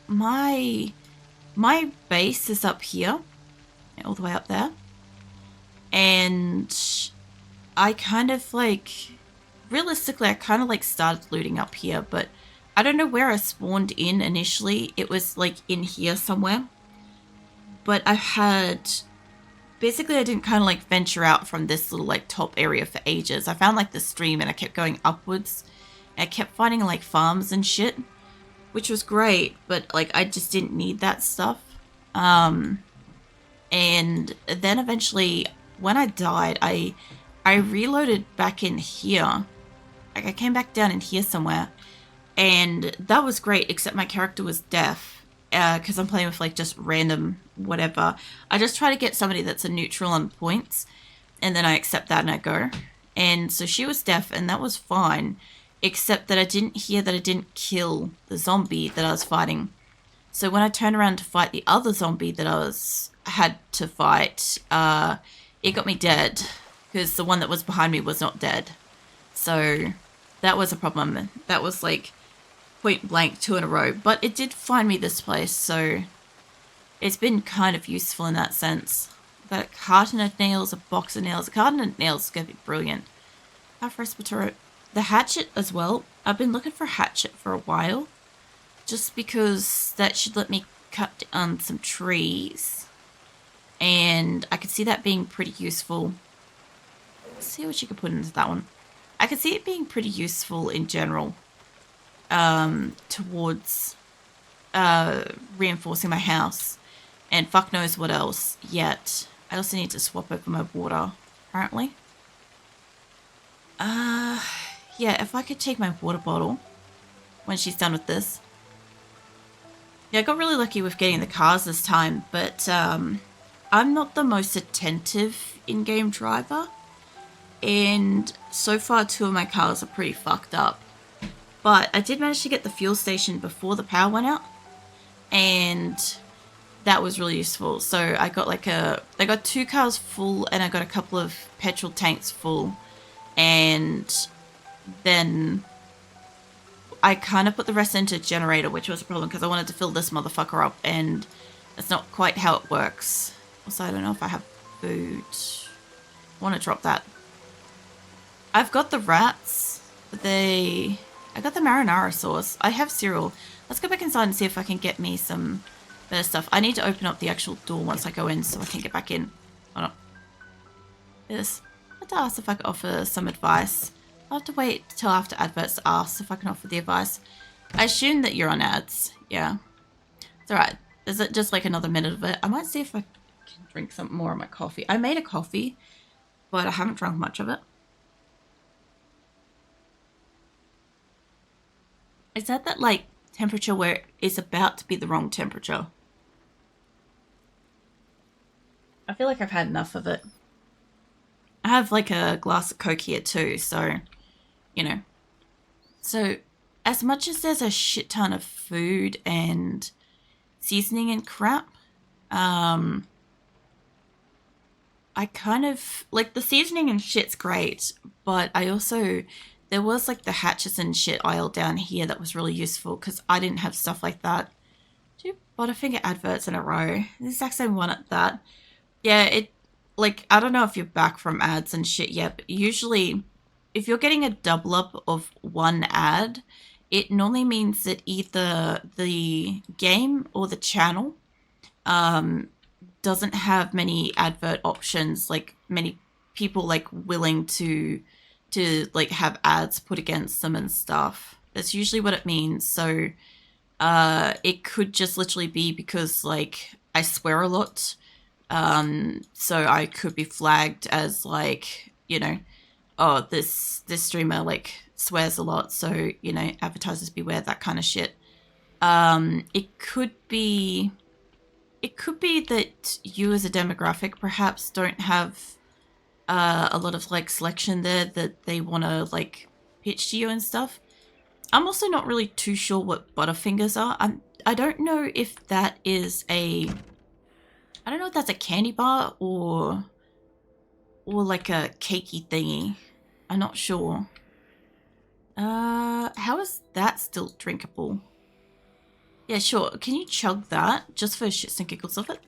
my base is up here, all the way up there, and I kind of like, realistically, I kind of like started looting up here, but I don't know where I spawned in initially. It was like in here somewhere, but I had, basically I didn't kind of like venture out from this little like top area for ages. I found like the stream and I kept going upwards. And I kept finding like farms and shit, which was great, but like I just didn't need that stuff. Um, and then eventually, when I died, I reloaded back in here. Like I came back down in here somewhere, and that was great. Except my character was deaf, because I'm playing with like just random whatever. I just try to get somebody that's a neutral on points, and then I accept that and I go. And so she was deaf, and that was fine. Except that I didn't hear that I didn't kill the zombie that I was fighting. So when I turned around to fight the other zombie that had to fight, it got me dead because the one that was behind me was not dead. So that was a problem. That was like point blank 2 in a row. But it did find me this place, so it's been kind of useful in that sense. Got a carton of nails, a box of nails. A carton of nails is going to be brilliant. Half respiratory. The hatchet as well. I've been looking for a hatchet for a while, just because that should let me cut down some trees, and I could see that being pretty useful. Let's see what you could put into that one. I could see it being pretty useful in general, towards reinforcing my house, and fuck knows what else yet. I also need to swap over my water, apparently. Yeah, if I could take my water bottle when she's done with this. Yeah, I got really lucky with getting the cars this time, but I'm not the most attentive in-game driver, and so far 2 of my cars are pretty fucked up. But I did manage to get the fuel station before the power went out, and that was really useful. So I got I got 2 cars full, and I got a couple of petrol tanks full, and then I kind of put the rest into a generator, which was a problem because I wanted to fill this motherfucker up, and that's not quite how it works. Also, I don't know if I have food. I want to drop that. I've got the rats, but I got the marinara sauce. I have cereal. Let's go back inside and see if I can get me some better stuff. I need to open up the actual door once I go in so I can get back in. Hold on. Yes. I'd like to ask if I could offer some advice. I'll have to wait till after adverts to ask if I can offer the advice. I assume that you're on ads. Yeah. It's alright. Is it just like another minute of it? I might see if I can drink some more of my coffee. I made a coffee, but I haven't drunk much of it. Is that like temperature where it's about to be the wrong temperature? I feel like I've had enough of it. I have like a glass of Coke here too, so, you know. So, as much as there's a shit ton of food and seasoning and crap, I kind of, like, the seasoning and shit's great, but I also, there was like the hatches and shit aisle down here that was really useful because I didn't have stuff like that. 2 Butterfinger adverts in a row. The exact same one at that. Yeah, like, I don't know if you're back from ads and shit yet, but usually if you're getting a double up of one ad, it normally means that either the game or the channel doesn't have many advert options, like many people like willing to like have ads put against them and stuff. That's usually what it means. So it could just literally be because like I swear a lot. So I could be flagged as like, you know, oh, this streamer like swears a lot, so, you know, advertisers beware, that kind of shit. It could be that you as a demographic perhaps don't have a lot of like selection there that they want to like pitch to you and stuff. I'm also not really too sure what Butterfingers are. I don't know if that is I don't know if that's a candy bar or like a cakey thingy. I'm not sure. How is that still drinkable? Yeah, sure. Can you chug that just for shits and giggles of it?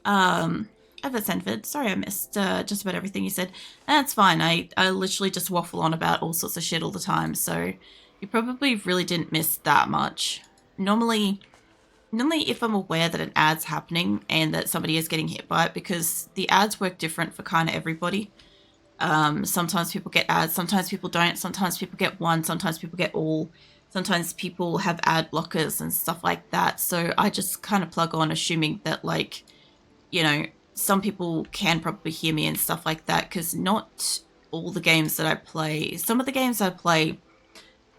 Over Sanford, sorry I missed just about everything you said. That's fine. I literally just waffle on about all sorts of shit all the time, so you probably really didn't miss that much. Normally if I'm aware that an ad's happening and that somebody is getting hit by it, because the ads work different for kind of everybody. Sometimes people get ads, sometimes people don't, sometimes people get one, sometimes people get all, sometimes people have ad blockers and stuff like that. So I just kind of plug on assuming that, like, you know, some people can probably hear me and stuff like that, because not all the games that I play, some of the games I play,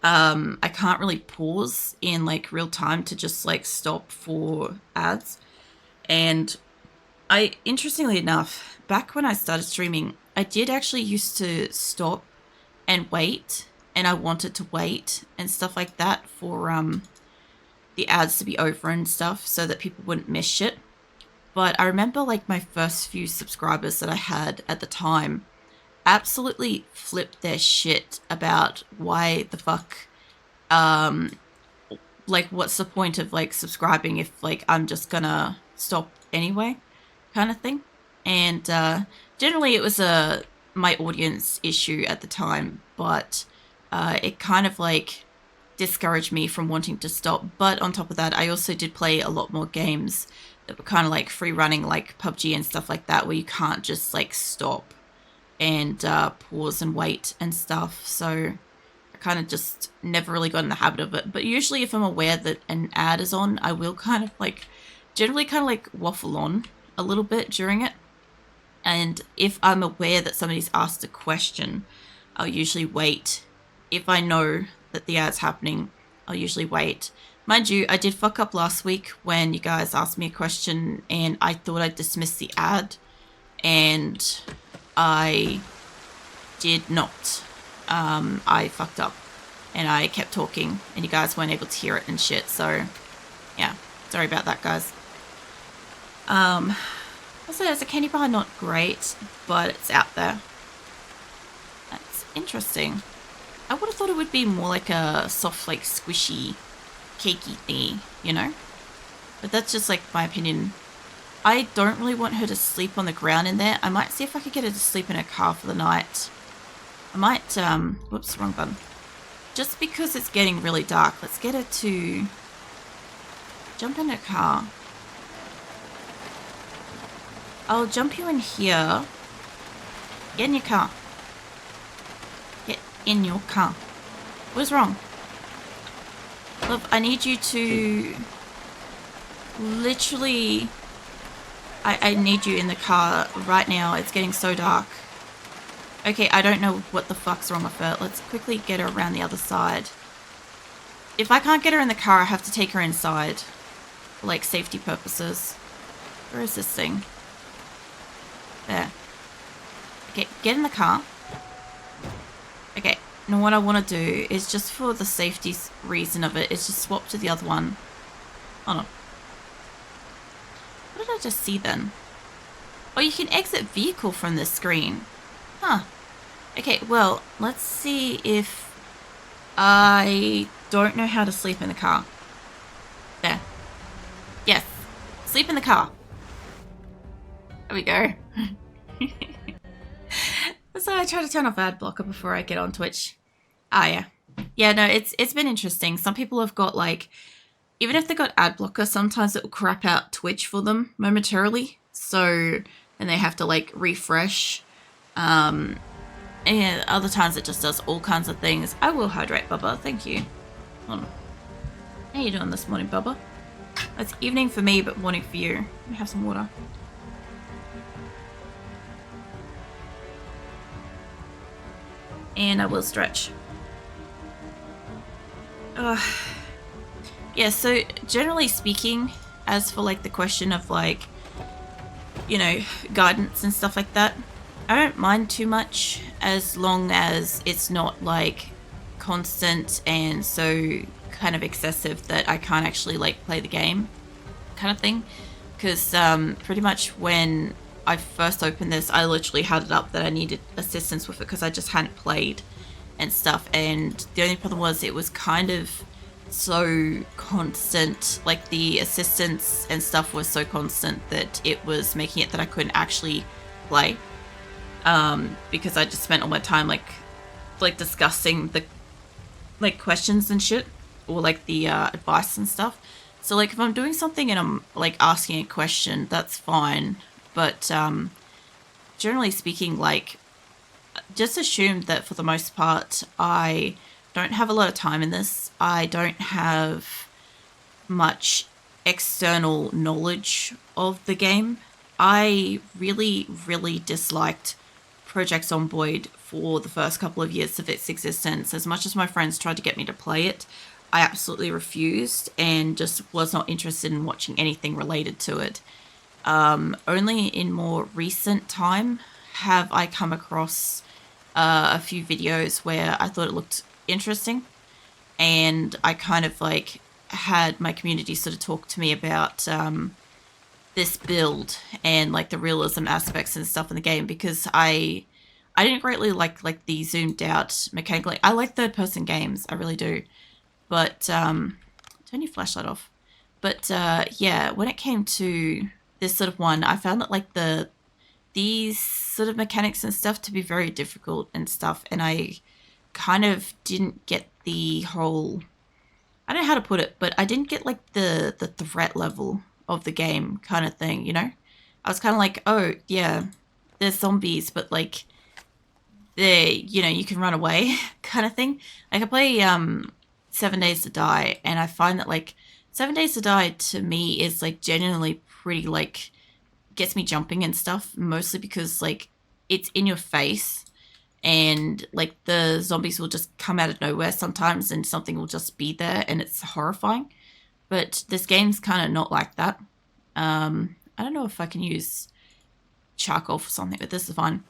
I can't really pause in like real time to just like stop for ads. And interestingly enough, back when I started streaming, I did actually used to stop and wait, and I wanted to wait and stuff like that for the ads to be over and stuff so that people wouldn't miss shit. But I remember like my first few subscribers that I had at the time absolutely flipped their shit about why the fuck, um, like what's the point of like subscribing if like I'm just gonna stop anyway, kind of thing. And generally it was a my audience issue at the time, but it kind of like discouraged me from wanting to stop. But on top of that, I also did play a lot more games that were kind of like free running, like PUBG and stuff like that, where you can't just like stop and pause and wait and stuff. So I kind of just never really got in the habit of it. But usually if I'm aware that an ad is on, I will kind of like generally kind of like waffle on a little bit during it. And if I'm aware that somebody's asked a question, I'll usually wait. If I know that the ad's happening, I'll usually wait. Mind you, I did fuck up last week when you guys asked me a question and I thought I'd dismiss the ad, and I did not. I fucked up and I kept talking and you guys weren't able to hear it and shit, so yeah, sorry about that, guys. Also, as a candy bar, not great, but it's out there. That's interesting. I would have thought it would be more like a soft, like squishy, cakey thingy, you know? But that's just like my opinion. I don't really want her to sleep on the ground in there. I might see if I could get her to sleep in her car for the night. I might, whoops, wrong button. Just because it's getting really dark, let's get her to jump in her car. I'll jump you in here. Get in your car. Get in your car. What is wrong? Love, I need you to literally... I need you in the car right now. It's getting so dark. Okay, I don't know what the fuck's wrong with her. Let's quickly get her around the other side. If I can't get her in the car, I have to take her inside. For, like, safety purposes. Where is this thing? There. Okay, get in the car. Okay, now what I want to do is just for the safety reason of it, is just swap to the other one. Hold on. What did I just see then? Oh, you can exit vehicle from this screen. Huh. Okay, well, let's see if I don't know how to sleep in the car. There. Yes. Sleep in the car. There we go. So I try to turn off ad blocker before I get on Twitch. Ah, yeah. Yeah, no, it's been interesting. Some people have got like, even if they got ad blocker, sometimes it will crap out Twitch for them momentarily. So then they have to like refresh. And other times it just does all kinds of things. I will hydrate, Bubba. Thank you. Hold on. How you doing this morning, Bubba? It's evening for me, but morning for you. Let me have some water. And I will stretch. Yeah, so generally speaking, as for like the question of like, you know, guidance and stuff like that, I don't mind too much as long as it's not like constant and so kind of excessive that I can't actually like play the game kind of thing. Because pretty much when I first opened this, I literally had it up that I needed assistance with it because I just hadn't played and stuff. And the only problem was it was kind of so constant, like the assistance and stuff was so constant that it was making it that I couldn't actually play. Because I just spent all my time like discussing the like questions and shit, or like the advice and stuff. So like if I'm doing something and I'm like asking a question, that's fine. But generally speaking, like just assume that for the most part, I don't have a lot of time in this. I don't have much external knowledge of the game. I really, really disliked Project Zomboid for the first couple of years of its existence. As much as my friends tried to get me to play it, I absolutely refused and just was not interested in watching anything related to it. Only in more recent time have I come across a few videos where I thought it looked interesting, and I kind of like had my community sort of talk to me about this build and like the realism aspects and stuff in the game, because I didn't greatly like the zoomed out mechanic. Like I like third person games, I really do. But turn your flashlight off. But yeah, when it came to this sort of one, I found that like these sort of mechanics and stuff to be very difficult and stuff, and I kind of didn't get the whole, I don't know how to put it, but I didn't get like the threat level of the game kind of thing, you know? I was kind of like, oh yeah, there's zombies, but like they, you know, you can run away kind of thing. Like I play 7 Days to Die, and I find that like 7 Days to Die to me is like genuinely pretty like gets me jumping and stuff, mostly because like it's in your face, and like the zombies will just come out of nowhere sometimes, and something will just be there, and it's horrifying. But this game's kind of not like that. I don't know if I can use charcoal for something, but this is fine.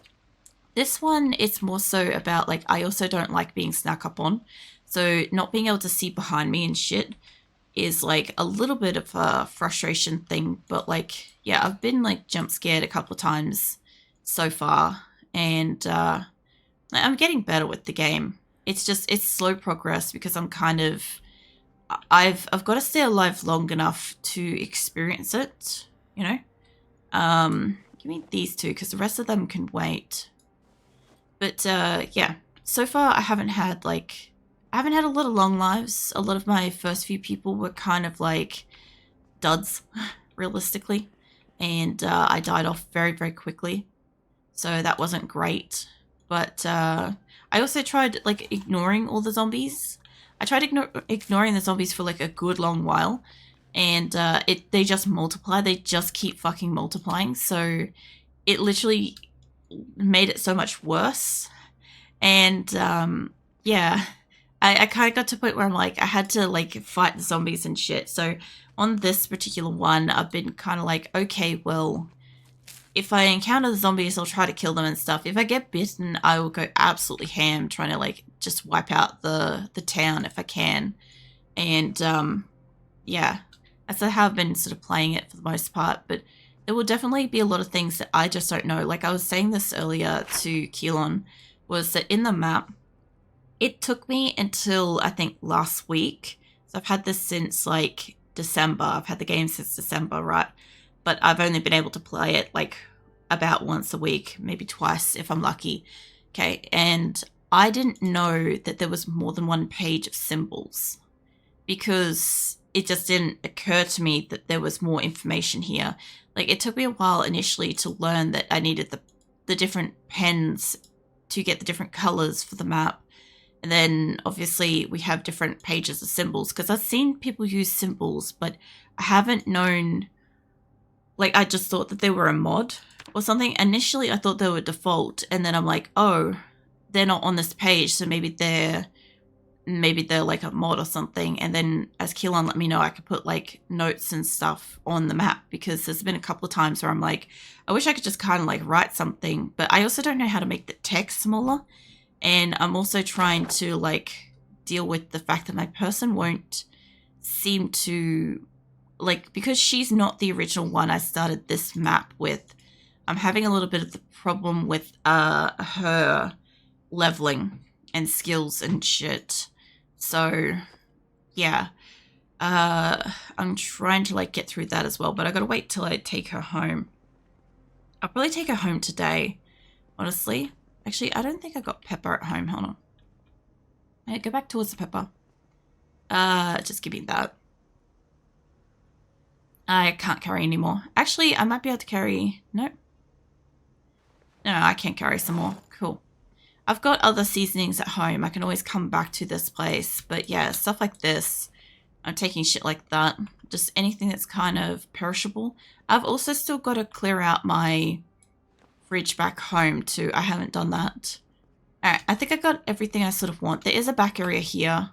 This one, it's more so about like I also don't like being snuck up on, so not being able to see behind me and shit is like a little bit of a frustration thing. But like yeah, I've been like jump scared a couple of times so far, and I'm getting better with the game. It's just it's slow progress because I'm kind of I've got to stay alive long enough to experience it, you know. Give me these two because the rest of them can wait. But yeah, so far I haven't had a lot of long lives. A lot of my first few people were kind of like duds, realistically, and I died off very very quickly, so that wasn't great. But I also tried like ignoring all the zombies. I tried ignoring the zombies for like a good long while, and they just multiply. They just keep fucking multiplying. So it literally made it so much worse. And yeah, I kind of got to a point where I'm like, I had to like fight the zombies and shit. So on this particular one, I've been kind of like, okay, well, if I encounter the zombies, I'll try to kill them and stuff. If I get bitten, I will go absolutely ham, trying to like just wipe out the town if I can. And yeah, that's how I've been sort of playing it for the most part. But there will definitely be a lot of things that I just don't know. Like I was saying this earlier to Keelan, was that in the map, it took me until I think last week. So I've had this since like December. I've had the game since December, right? But I've only been able to play it like about once a week, maybe twice if I'm lucky. Okay, and I didn't know that there was more than one page of symbols, because it just didn't occur to me that there was more information here. Like it took me a while initially to learn that I needed the different pens to get the different colors for the map. And then obviously we have different pages of symbols, because I've seen people use symbols, but I haven't known, like I just thought that they were a mod or something. Initially I thought they were default, and then I'm like, oh, they're not on this page, so maybe they're like a mod or something. And then as Keelan let me know, I could put like notes and stuff on the map, because there's been a couple of times where I'm like, I wish I could just kind of like write something, but I also don't know how to make the text smaller. And I'm also trying to like deal with the fact that my person won't seem to, like, because she's not the original one I started this map with, I'm having a little bit of the problem with her leveling and skills and shit. So yeah. I'm trying to like get through that as well, but I gotta wait till I take her home. I'll probably take her home today, honestly. Actually, I don't think I got Pepper at home. Hold on. Hey, go back towards the Pepper. Just give me that. I can't carry anymore. Actually, I might be able to carry... No. No, I can't carry some more. Cool. I've got other seasonings at home. I can always come back to this place. But yeah, stuff like this. I'm taking shit like that. Just anything that's kind of perishable. I've also still got to clear out my fridge back home too. I haven't done that. Alright, I think I got everything I sort of want. There is a back area here.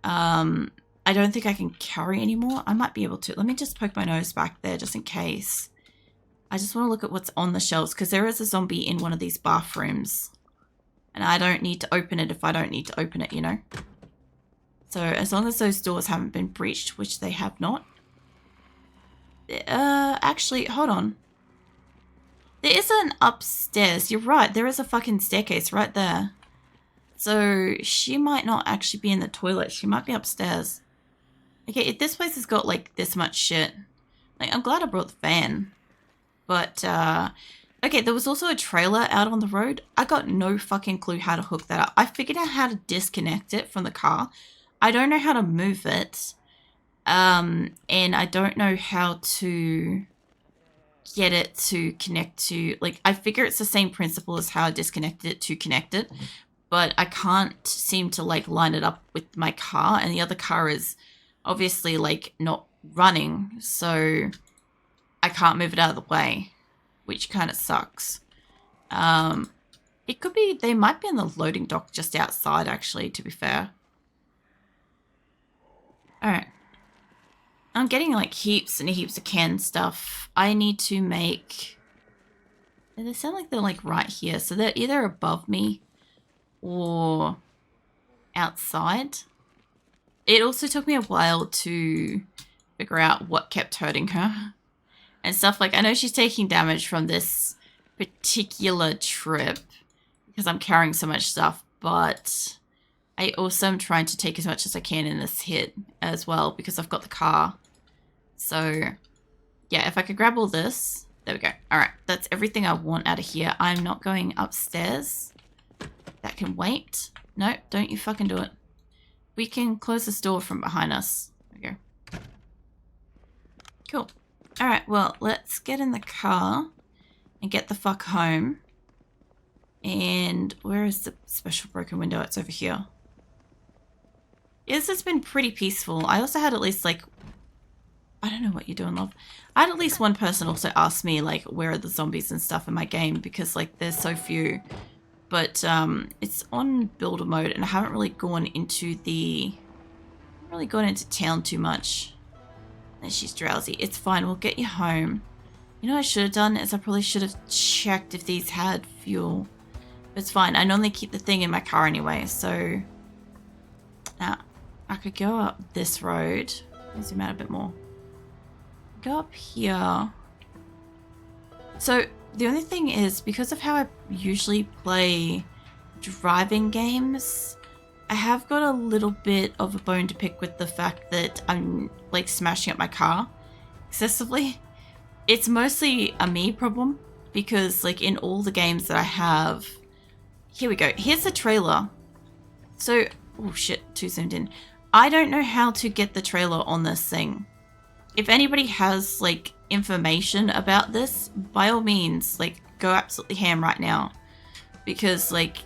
I don't think I can carry anymore. I might be able to. Let me just poke my nose back there just in case. I just want to look at what's on the shelves because there is a zombie in one of these bathrooms. And I don't need to open it if I don't need to open it, you know? So as long as those doors haven't been breached, which they have not. Actually, hold on. There is an upstairs. You're right. There is a fucking staircase right there. So she might not actually be in the toilet. She might be upstairs. Okay, if this place has got like this much shit. Like, I'm glad I brought the van. But, okay, there was also a trailer out on the road. I got no fucking clue how to hook that up. I figured out how to disconnect it from the car. I don't know how to move it. And I don't know how to get it to connect to, like, I figure it's the same principle as how I disconnected it to connect it. But I can't seem to, like, line it up with my car. And the other car is obviously, like, not running. So I can't move it out of the way, which kind of sucks. It could be, they might be in the loading dock just outside, actually, to be fair. Alright. I'm getting, like, heaps and heaps of canned stuff. I need to make... They sound like they're, like, right here. So they're either above me or outside. It also took me a while to figure out what kept hurting her. And stuff like, I know she's taking damage from this particular trip because I'm carrying so much stuff, but I also am trying to take as much as I can in this hit as well because I've got the car. So yeah, if I could grab all this, there we go. All right, that's everything I want out of here. I'm not going upstairs. That can wait. No, don't you fucking do it. We can close this door from behind us. There we go. Cool. All right, well, let's get in the car and get the fuck home. And where is the special broken window? It's over here. Yeah, this has been pretty peaceful. I also had at least, like, I don't know what you're doing, love. I had at least one person also ask me, like, where are the zombies and stuff in my game because, like, there's so few. But it's on builder mode and I haven't really gone into town too much. And she's drowsy. It's fine. We'll get you home. You know what I should have done is I probably should have checked if these had fuel. But it's fine. I normally keep the thing in my car anyway. So now I could go up this road. Let me zoom out a bit more. Go up here. So the only thing is because of how I usually play driving games, I have got a little bit of a bone to pick with the fact that I'm like smashing up my car excessively. It's mostly a me problem because like in all the games that I have, here we go. Here's the trailer. So, oh shit, too zoomed in. I don't know how to get the trailer on this thing. If anybody has like information about this, by all means, like go absolutely ham right now. Because like,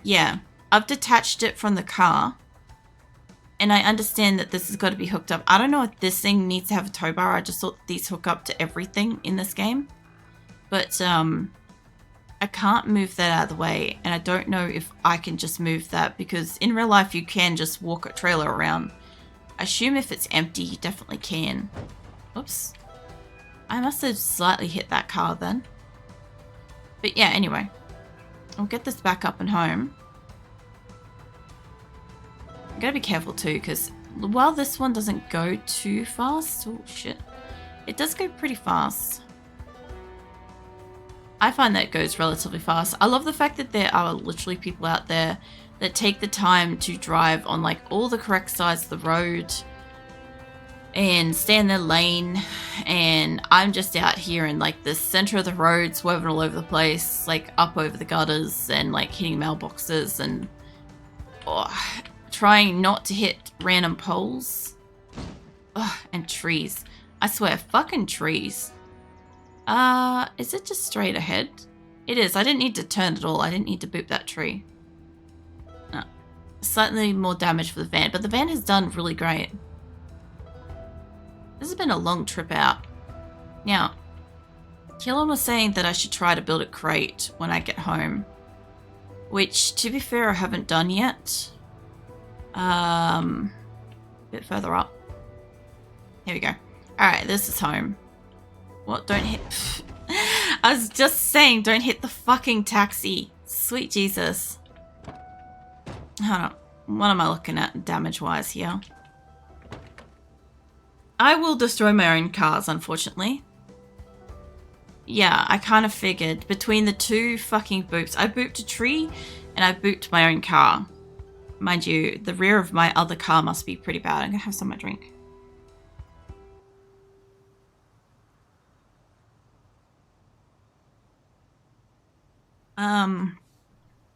yeah, I've detached it from the car and I understand that this has got to be hooked up. I don't know if this thing needs to have a tow bar. I just thought these hook up to everything in this game. But I can't move that out of the way and I don't know if I can just move that because in real life you can just walk a trailer around. I assume if it's empty you definitely can. Oops. I must have slightly hit that car then. But yeah, anyway. I'll get this back up and home. I'm gotta be careful too, because while this one doesn't go too fast... Oh, shit. It does go pretty fast. I find that it goes relatively fast. I love the fact that there are literally people out there that take the time to drive on like all the correct sides of the road and stay in their lane, and I'm just out here in like the center of the road, swerving all over the place, like up over the gutters and like hitting mailboxes and trying not to hit random poles. And trees. I swear, fucking trees. Is it just straight ahead? It is. I didn't need to turn at all. I didn't need to boop that tree. No. Slightly more damage for the van, but the van has done really great. This has been a long trip out. Now, Keelan was saying that I should try to build a crate when I get home, which, to be fair, I haven't done yet. A bit further up. Here we go. Alright, this is home. What? Don't hit... I was just saying, don't hit the fucking taxi. Sweet Jesus. Hold on. What am I looking at damage-wise here? I will destroy my own cars, unfortunately. Yeah, I kind of figured. Between the two fucking boops. I booped a tree and I booped my own car. Mind you, the rear of my other car must be pretty bad. I'm gonna have some of my drink.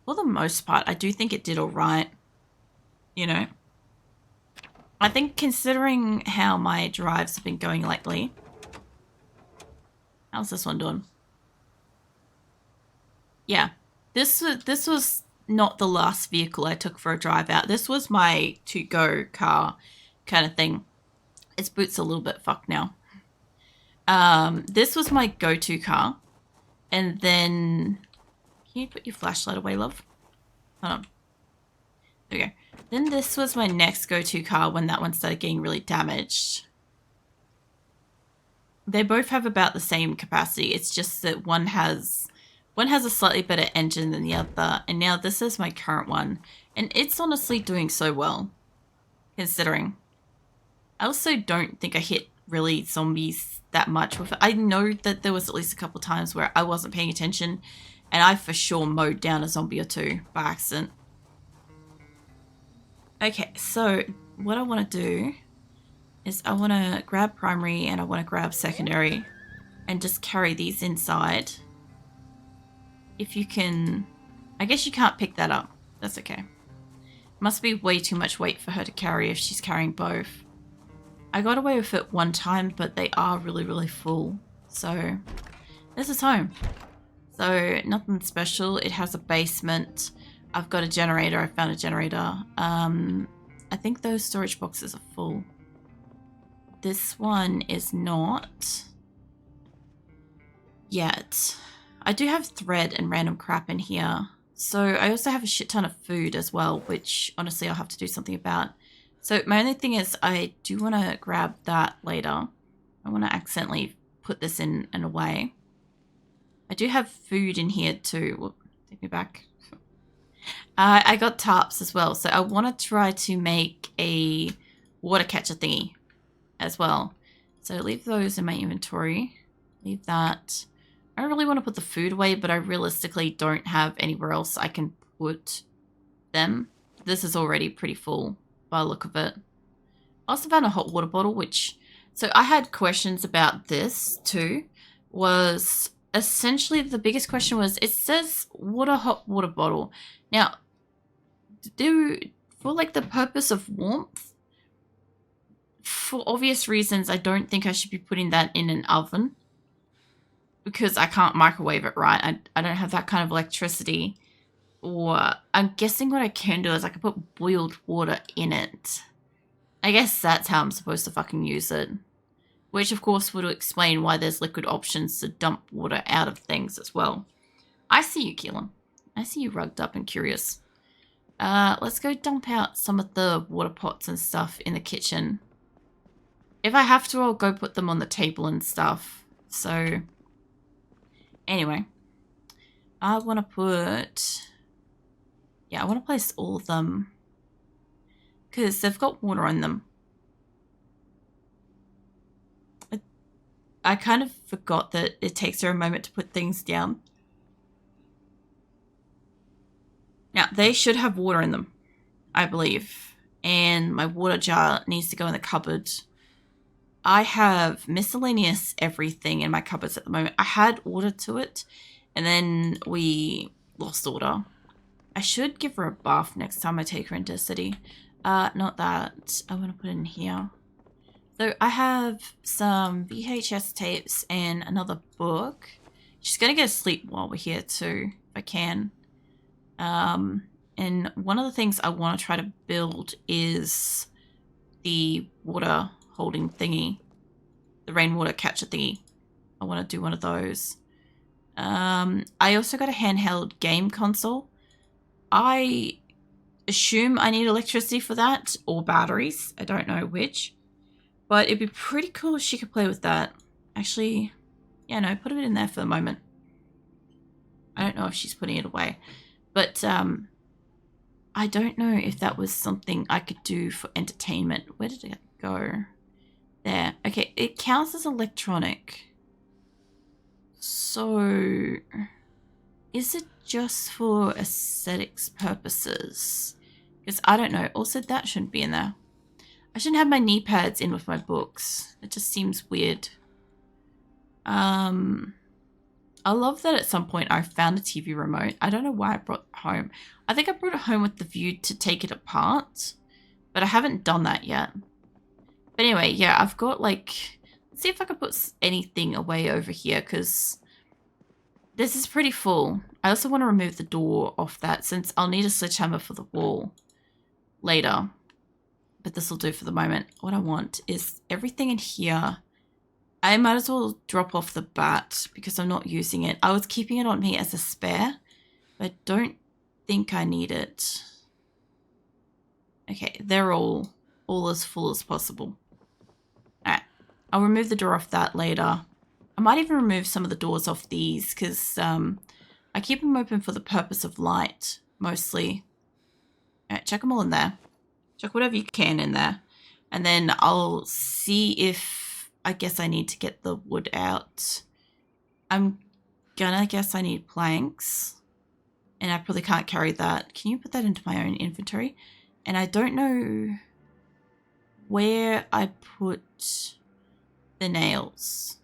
For the most part, I do think it did all right. You know? I think considering how my drives have been going lately. How's this one doing? Yeah. This was not the last vehicle I took for a drive out. This was my to-go car kind of thing. Its boot's a little bit fucked now. This was my go-to car. And then... Can you put your flashlight away, love? Hold on. There we go. Then this was my next go-to car when that one started getting really damaged. They both have about the same capacity. It's just that one has a slightly better engine than the other. And now this is my current one. And it's honestly doing so well, considering. I also don't think I hit really zombies that much with it. I know that there was at least a couple times where I wasn't paying attention and I for sure mowed down a zombie or two by accident. Okay, so what I want to do is I want to grab primary and I want to grab secondary and just carry these inside. If you can... I guess you can't pick that up. That's okay. Must be way too much weight for her to carry if she's carrying both. I got away with it one time, but they are really, really full. So, this is home. So, nothing special. It has a basement. I've got a generator. I found a generator. I think those storage boxes are full. This one is not yet. I do have thread and random crap in here. So I also have a shit ton of food as well, which honestly I'll have to do something about. So my only thing is I do want to grab that later. I want to accidentally put this in and away. I do have food in here too. Whoop, take me back. I got tarps as well. So I want to try to make a water catcher thingy as well. So leave those in my inventory. Leave that. I don't really want to put the food away, but I realistically don't have anywhere else I can put them. This is already pretty full by the look of it. I also found a hot water bottle, which... So I had questions about this too. Was essentially the biggest question was, it says hot water bottle. Now, for like the purpose of warmth, for obvious reasons, I don't think I should be putting that in an oven. Because I can't microwave it, right? I don't have that kind of electricity. Or I'm guessing what I can do is I can put boiled water in it. I guess that's how I'm supposed to fucking use it. Which of course would explain why there's liquid options to dump water out of things as well. I see you, Keelan. I see you rugged up and curious. Let's go dump out some of the water pots and stuff in the kitchen. If I have to, I'll go put them on the table and stuff. So... Anyway, I want to put, yeah, I want to place all of them because they've got water on them. I kind of forgot that it takes her a moment to put things down. Now, they should have water in them, I believe. And my water jar needs to go in the cupboard. I have miscellaneous everything in my cupboards at the moment. I had order to it, and then we lost order. I should give her a bath next time I take her into the city. Not that. I want to put it in here. So I have some VHS tapes and another book. She's going to get asleep while we're here too, if I can. And one of the things I want to try to build is the water holding thingy. The rainwater catcher thingy. I want to do one of those. I also got a handheld game console. I assume I need electricity for that, or batteries. I don't know which. But it'd be pretty cool if she could play with that. Actually, yeah, no, put it in there for the moment. I don't know if she's putting it away. But I don't know if that was something I could do for entertainment. Where did it go? There. Okay, it counts as electronic. So, is it just for aesthetics purposes? Because I don't know. Also, that shouldn't be in there. I shouldn't have my knee pads in with my books. It just seems weird. I love that at some point I found a TV remote. I don't know why I brought it home. I think I brought it home with the view to take it apart, but I haven't done that yet. But anyway, yeah, I've got like, let's see if I can put anything away over here, because this is pretty full. I also want to remove the door off that, since I'll need a sledgehammer for the wall later. But this will do for the moment. What I want is everything in here. I might as well drop off the bat because I'm not using it. I was keeping it on me as a spare, but I don't think I need it. Okay, they're all as full as possible. Alright, I'll remove the door off that later. I might even remove some of the doors off these because I keep them open for the purpose of light, mostly. Alright, chuck them all in there. Chuck whatever you can in there. And then I'll see if I guess I need to get the wood out. I'm gonna guess I need planks. And I probably can't carry that. Can you put that into my own inventory? And I don't know where I put the nails.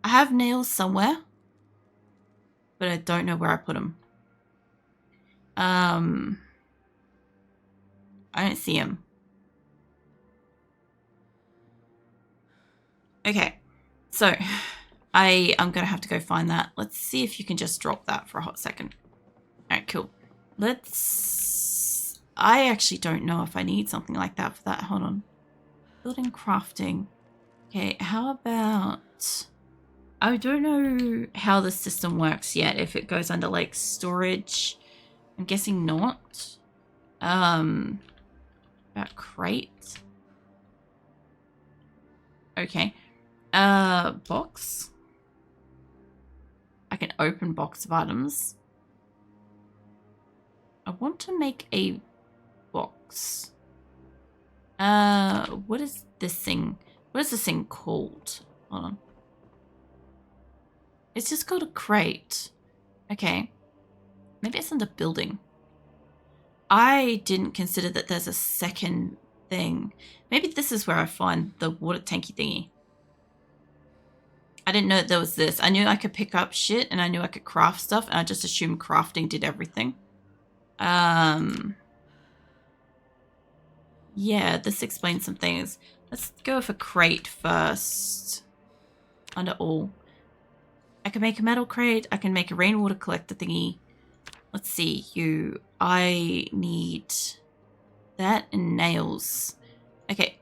I have nails somewhere, but I don't know where I put them. I don't see him. Okay, so I am going to have to go find that. Let's see if you can just drop that for a hot second. All right, cool. I actually don't know if I need something like that for that. Hold on. Building crafting. Okay, how about... I don't know how the system works yet. If it goes under like storage. I'm guessing not. About crate. Okay. Box. I can open box of items. I want to make a box. What is this thing? What is this thing called? Hold on. It's just called a crate. Okay. Maybe it's under building. I didn't consider that there's a second thing. Maybe this is where I find the water tanky thingy. I didn't know that there was this. I knew I could pick up shit and I knew I could craft stuff, and I just assumed crafting did everything. Yeah, this explains some things. Let's go with a crate first. Under all. I can make a metal crate. I can make a rainwater collector thingy. Let's see, I need that and nails. Okay.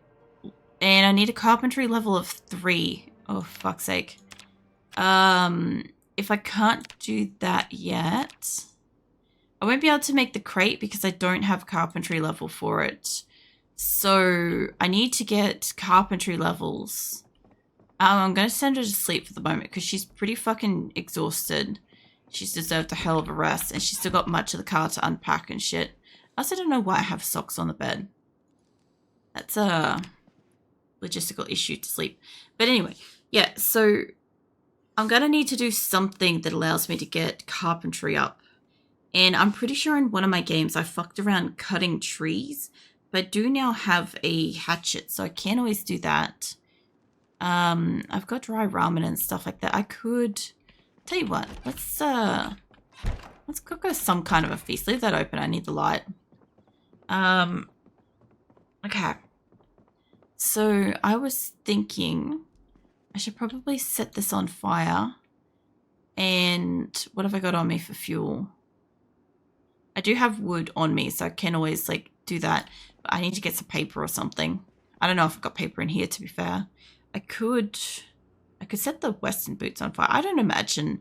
And I need a carpentry level of 3. Oh, fuck's sake. If I can't do that yet, I won't be able to make the crate because I don't have carpentry level for it. So I need to get carpentry levels. I'm going to send her to sleep for the moment because she's pretty fucking exhausted. She's deserved a hell of a rest, and she's still got much of the car to unpack and shit. I also don't know why I have socks on the bed. That's a logistical issue to sleep. But anyway, yeah, so I'm going to need to do something that allows me to get carpentry up. And I'm pretty sure in one of my games I fucked around cutting trees, but I do now have a hatchet, so I can always do that. I've got dry ramen and stuff like that. I could tell you what, let's cook us some kind of a feast. Leave that open, I need the light. Okay. So I was thinking I should probably set this on fire. And what have I got on me for fuel? I do have wood on me, so I can always like do that. But I need to get some paper or something. I don't know if I've got paper in here, to be fair. I could set the western boots on fire. I don't imagine